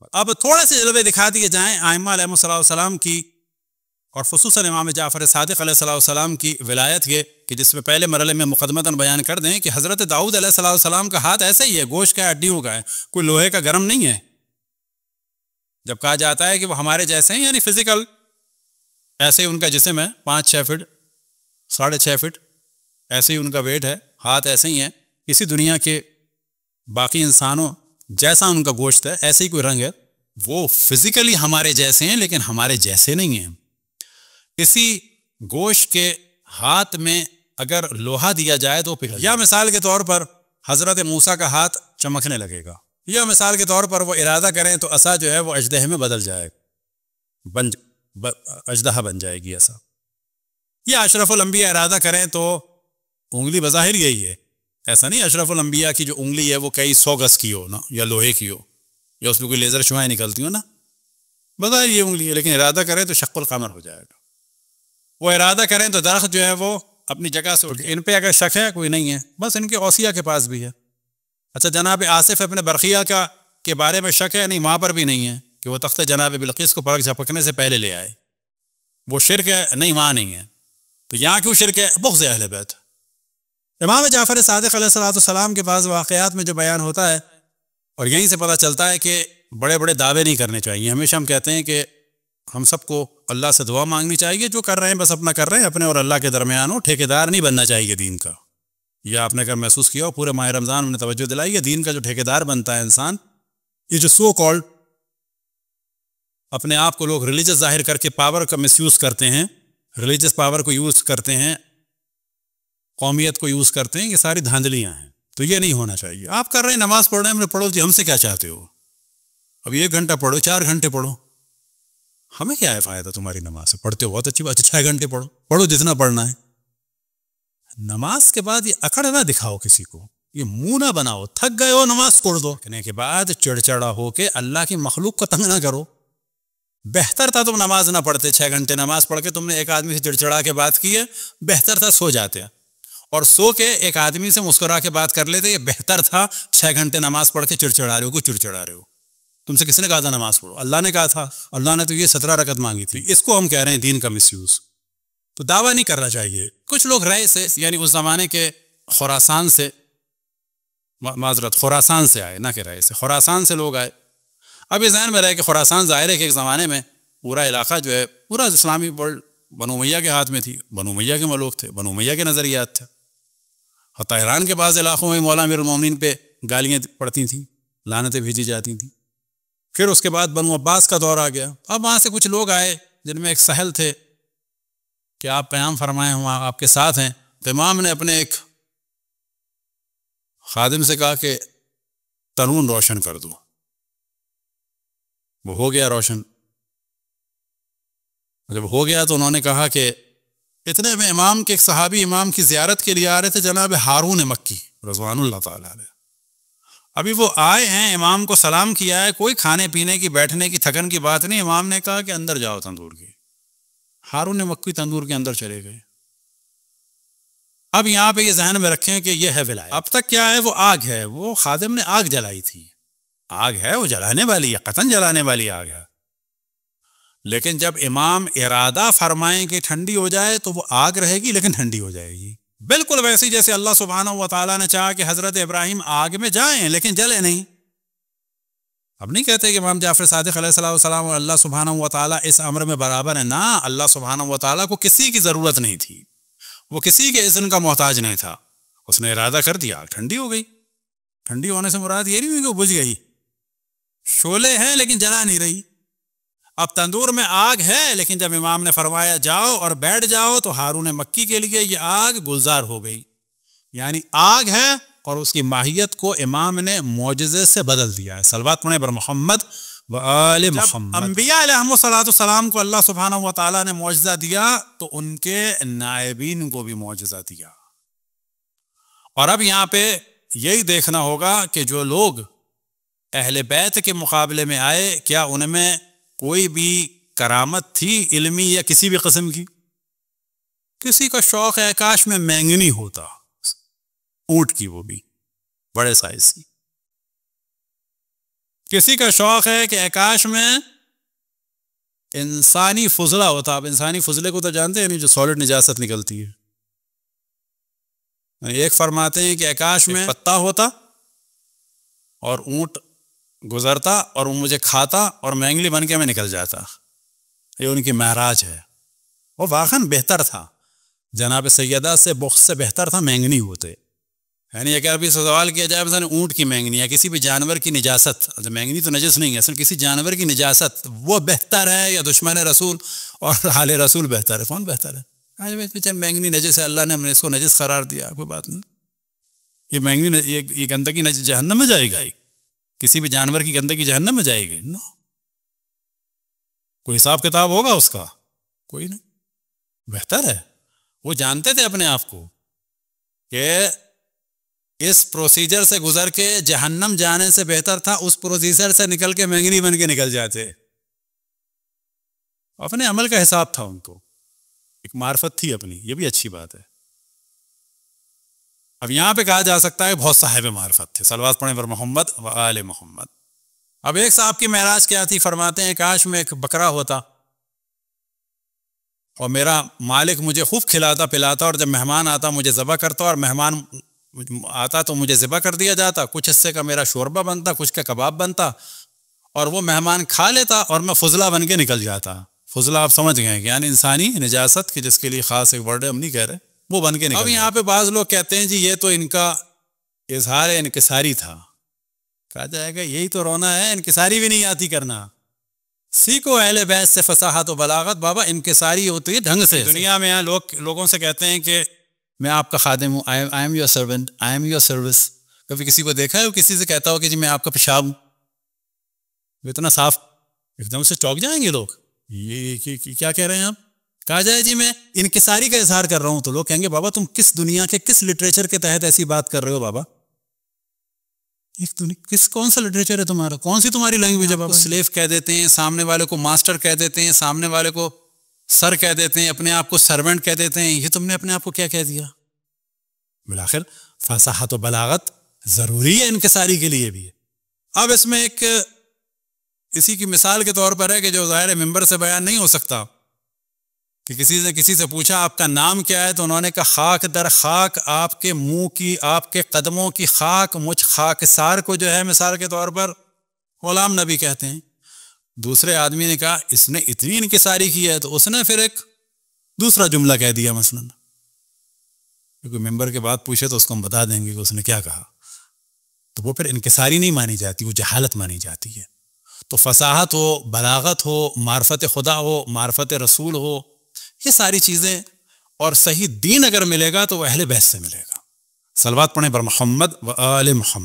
محمد. اب تھوڑے سے جلوے دکھا دیے جائیں ائمہ علیہم السلام کی اور خصوصاً امام جعفر صادق علیہ السلام کی ولایت کے، کہ جس میں پہلے مرحلے میں مقدمتاً بیان کر دیں کہ حضرت داؤد علیہ السلام کا ہاتھ ایسا ہی ہے، گوشت کا ہڈیوں کا ہے، کوئی لوہے کا گرم نہیں ہے. جب کہا جاتا ہے کہ وہ ہمارے جیسے ہیں، یعنی فزیکل ایسے ہی ان کا جسم ہے، 5-6 فٹ 6.5 فٹ ایسے ہی ان کا ویٹ ہے، ہاتھ ایسے ہی ہیں، اسی دنیا کے باقی انسانوں جیسا ان کا گوشت ہے ایسے ہی کوئی رنگ ہے. وہ فزیکلی ہمارے جیسے ہیں لیکن ہمارے جیسے نہیں ہیں. اسی گوشت کے ہاتھ میں اگر لوہا دیا جائے تو پگھل، یا مثال کے طور پر حضرت موسیٰ کا ہاتھ چمکنے لگے گا، یا مثال کے طور پر وہ ارادہ کریں تو عصا جو ہے وہ اژدہے میں بدل جائے، اژدہا بن جائے گی عصا. یا اشرف الانبیاء ارادہ کریں تو انگلی بظاہر یہی ہے، ایسا نہیں اشرف الانبیاء کی جو انگلی ہے وہ کئی 100 گز کی ہو نا، یا لوہے کی ہو، یا اس میں کوئی لیزر شعاعیں نکلتی ہو نا، بظاہر یہ انگلی ہے، لیکن ارادہ کریں تو شق القمر ہو جائے گا. وہ ارادہ کریں تو درخت جو ہے وہ اپنی جگہ سے اٹھ گئے. ان پہ اگر شک ہے کوئی نہیں ہے، بس ان کے اوصیہ کے پاس بھی ہے. اچھا جناب آصف ابن برقیہ کے بارے میں شک ہے؟ نہیں، وہاں پر بھی نہیں ہے کہ وہ تخت جناب بلقیس کو پلک جھپکنے سے پہلے لے آئے، وہ شرک ہے؟ نہیں، وہاں نہیں ہے. تو یہاں کیوں شرک ہے؟ بغض اہل بیت. امام جعفر صادق علیہ السلام کے بعض واقعات میں جو بیان ہوتا ہے، اور یہیں سے پتہ چلتا ہے کہ بڑے بڑے دعوے نہیں کرنے چاہیے. ہمیشہ ہم کہتے ہیں کہ ہم سب کو اللہ سے دعا مانگنی چاہیے، جو کر رہے ہیں بس اپنا کر رہے ہیں، اپنے اور اللہ کے درمیان ہو، ٹھیکیدار نہیں بننا چاہیے دین کا. یا آپ نے اگر محسوس کیا ہو پورے ماہ رمضان میں توجہ دلائی ہے، دین کا جو ٹھیکیدار بنتا ہے انسان، یہ جو سو کالڈ اپنے آپ کو لوگ ریلیجس ظاہر کر کے پاور کا مس یوز کرتے ہیں، ریلیجس پاور کو یوز کرتے ہیں، قومیت کو یوز کرتے ہیں، یہ ساری دھاندلیاں ہیں. تو یہ نہیں ہونا چاہیے. آپ کر رہے ہیں، نماز پڑھ رہے ہیں، پڑھو جی، ہم سے کیا چاہتے ہو؟ اب 1 گھنٹہ پڑھو، 4 گھنٹے پڑھو، ہمیں کیا ہے فائدہ تمہاری نماز سے؟ پڑھتے ہو بہت اچھی بات، 6 گھنٹے پڑھو جتنا پڑھنا ہے. نماز کے بعد یہ اکڑ نہ دکھاؤ کسی کو، یہ منہ نہ بناؤ، تھک گئے ہو نماز چھوڑ دو. کہنے کے بعد چڑچڑا ہو کے اللہ کی مخلوق کو تنگ نہ کرو. بہتر تھا تم نماز نہ پڑھتے، 6 گھنٹے نماز پڑھ کے تم نے ایک آدمی سے چڑچڑا کے بات کی ہے، بہتر تھا سو جاتے، اور سو کے ایک آدمی سے مسکرا کے بات کر لیتے. یہ بہتر تھا 6 گھنٹے نماز پڑھ کے چڑچڑا رہے ہو. کوئی چڑچڑا رہے ہو؟ تم سے کس نے کہا تھا نماز پڑھو؟ اللہ نے کہا تھا. اللہ نے تو یہ 17 رکعت مانگی تھی. اس کو ہم کہہ رہے ہیں دین کا مس یوز. تو دعویٰ نہیں کرنا چاہیے. کچھ لوگ رائے سے، یعنی اس زمانے کے خراسان سے، معذرت خراسان سے آئے، نہ کہ رائے سے، خراسان سے لوگ آئے. اب یہ ذہن میں رہے کہ خراسان ظاہر ہے کہ ایک زمانے میں پورا علاقہ جو ہے، پورا اسلامی ورلڈ بنو امیہ کے ہاتھ میں تھی، بنو امیہ کے ملوک تھے، بنو امیہ کے نظریات تھے. حتیٰ ایران کے بعض علاقوں میں مولا امیر المومنین پہ گالیاں پڑتی تھیں، لعنتیں بھیجی جاتی تھیں. پھر اس کے بعد بنو عباس کا دور آ گیا. اب وہاں سے کچھ لوگ آئے جن میں ایک سہل تھے کہ آپ پیام فرمائیں، ہم آپ کے ساتھ ہیں. تو امام نے اپنے ایک خادم سے کہا کہ تنون روشن کر دو. وہ ہو گیا روشن. جب ہو گیا تو انہوں نے کہا کہ اتنے میں امام کے ایک صحابی امام کی زیارت کے لیے آ رہے تھے، جناب ہارون مکی رضوان اللہ تعالیٰ علیہ. ابھی وہ آئے ہیں، امام کو سلام کیا ہے، کوئی کھانے پینے کی بیٹھنے کی تھکن کی بات نہیں. امام نے کہا کہ اندر جاؤ تندور کے. ہارون مکی تندور کے اندر چلے گئے. اب یہاں پہ یہ ذہن میں رکھیں کہ یہ ہے ولایت. اب تک کیا ہے؟ وہ آگ ہے، وہ خادم نے آگ جلائی تھی. آگ ہے، وہ جلانے والی ہے، قطن جلانے والی آگ ہے. لیکن جب امام ارادہ فرمائیں کہ ٹھنڈی ہو جائے تو وہ آگ رہے گی لیکن ٹھنڈی ہو جائے گی. بالکل ویسے جیسے اللہ سبحانہ و تعالیٰ نے چاہا کہ حضرت ابراہیم آگ میں جائیں لیکن جلے نہیں. اب نہیں کہتے کہ امام جعفر صادق علیہ السلام اور اللہ سبحانہ و تعالیٰ اس امر میں برابر ہیں. نہ، اللہ سبحانہ و تعالیٰ کو کسی کی ضرورت نہیں تھی، وہ کسی کے اذن کا محتاج نہیں تھا. اس نے ارادہ کر دیا، آگ ٹھنڈی ہو گئی. ٹھنڈی ہونے سے مراد یہ نہیں ہوئی کہ وہ بجھ گئی، شعلے ہیں لیکن جلا نہیں رہی. اب تندور میں آگ ہے، لیکن جب امام نے فرمایا جاؤ اور بیٹھ جاؤ تو ہارون مکی کے لیے یہ آگ گلزار ہو گئی. یعنی آگ ہے اور اس کی ماہیت کو امام نے معجزے سے بدل دیا ہے. صلوات پڑھیں بر محمد و آل محمد. جب انبیاء علیہم السلام کو اللہ سبحانہ و تعالیٰ نے معجزہ دیا تو ان کے نائبین کو بھی معجزہ دیا. اور اب یہاں پہ یہی دیکھنا ہوگا کہ جو لوگ اہل بیت کے مقابلے میں آئے، کیا ان میں کوئی بھی کرامت تھی علمی یا کسی بھی قسم کی؟ کسی کا شوق ہے کاش میں مینگنی ہوتا، اونٹ کی، وہ بھی بڑے سائز کی. کسی کا شوق ہے کہ آکاش میں انسانی فضلہ ہوتا. آپ انسانی فضلے کو تو جانتے ہیں نہیں, جو سالڈ نجاست نکلتی ہے. ایک فرماتے ہیں کہ آکاش میں پتا ہوتا اور اونٹ گزرتا اور وہ مجھے کھاتا اور مینگلی بن کے میں نکل جاتا. یہ ان کی معراج ہے. وہ واقعاً بہتر تھا, جناب سیدہ سے بخت سے بہتر تھا مینگنی ہوتے. یعنی اگر ابھی سوال کیا جائے مثلا اونٹ کی مینگنی یا کسی بھی جانور کی نجاست, مینگنی تو نجس نہیں ہے اصل, کسی جانور کی نجاست وہ بہتر ہے یا دشمن رسول اور حال رسول بہتر ہے؟ کون بہتر ہے؟ مینگنی نجس ہے, اللہ نے ہم نے اس کو نجس قرار دیا. کوئی بات نہیں, یہ مینگنی یہ گندگی جہنم میں جائے گا. کسی بھی جانور کی گندگی جہنم میں جائے گی؟ نو. کوئی حساب کتاب ہوگا اس کا؟ کوئی نہیں. بہتر ہے. وہ جانتے تھے اپنے آپ کو کہ اس پروسیجر سے گزر کے جہنم جانے سے بہتر تھا اس پروسیجر سے نکل کے مینگنی بن کے نکل جاتے. اپنے عمل کا حساب تھا ان کو, ایک معرفت تھی اپنی. یہ بھی اچھی بات ہے. اب یہاں پہ کہا جا سکتا ہے بہت صاحب معرفت تھے. صلوات پڑھیں پر محمد و آل محمد. اب ایک صاحب کی معراج کیا تھی؟ فرماتے ہیں کاش میں ایک بکرا ہوتا اور میرا مالک مجھے خوب کھلاتا پلاتا, اور جب مہمان آتا مجھے ذبح کرتا, اور مہمان آتا تو مجھے ذبح کر دیا جاتا. کچھ حصے کا میرا شوربہ بنتا, کچھ کا کباب بنتا, اور وہ مہمان کھا لیتا اور میں فضلہ بن کے نکل جاتا. فضلہ آپ سمجھ گئے کہ یعنی انسانی نجاست کی جس کے لیے خاص ایک ورڈ ہے, ہم نہیں کہہ رہے, وہ بن کے نکل. اب یہاں پہ بعض لوگ کہتے ہیں جی یہ تو ان کا اظہار انکساری تھا. کہا جائے گا یہی تو رونا ہے, انکساری بھی نہیں آتی کرنا. سیکھو اہل بیت سے فصاحت و بلاغت. بابا انکساری ہوتی ہے ڈھنگ سے. دنیا میں یہاں لوگوں سے کہتے ہیں کہ میں آپ کا خادم ہوں, I am your servant, I am your service. کبھی کسی کو دیکھا ہے وہ کسی سے کہتا ہو کہ جی میں آپ کا پیشاب ہوں؟ اتنا صاف ایک دم سے چونک جائیں گے لوگ, یہ کیا کہہ رہے ہیں آپ؟ کہا جائے جی میں انکساری کا اظہار کر رہا ہوں, تو لوگ کہیں گے بابا تم کس دنیا کے کس لٹریچر کے تحت ایسی بات کر رہے ہو بابا؟ کون سا لٹریچر ہے تمہارا؟ کون سی تمہاری لینگویج ہے بابا؟ سلیف کہہ دیتے ہیں, سامنے والے کو ماسٹر کہہ دیتے ہیں, سامنے والے کو سر کہہ دیتے ہیں, اپنے آپ کو سرونٹ کہہ دیتے ہیں. یہ تم نے اپنے آپ کو کیا کہہ دیا؟ بالآخر فصاحت و بلاغت ضروری ہے انکساری کے لیے بھی. اب اس میں ایک اسی کی مثال کے طور پر ہے کہ جو ظاہر ممبر سے بیان نہیں ہو سکتا, کہ کسی سے پوچھا آپ کا نام کیا ہے, تو انہوں نے کہا خاک در خاک آپ کے منہ کی, آپ کے قدموں کی خاک, مجھ خاکسار کو جو ہے مثال کے طور پر غلام نبی کہتے ہیں. دوسرے آدمی نے کہا اس نے اتنی انکساری کی ہے, تو اس نے پھر ایک دوسرا جملہ کہہ دیا مثلا. کیونکہ ممبر کے بعد پوچھے تو اس کو ہم بتا دیں گے کہ اس نے کیا کہا. تو وہ پھر انکساری نہیں مانی جاتی, وہ جہالت مانی جاتی ہے. تو فصاحت ہو, بلاغت ہو, معرفت خدا ہو, معرفت رسول ہو, یہ ساری چیزیں اور صحیح دین اگر ملے گا تو وہ اہل بیت سے ملے گا. صلوات پڑھیں بر محمد و آل محمد.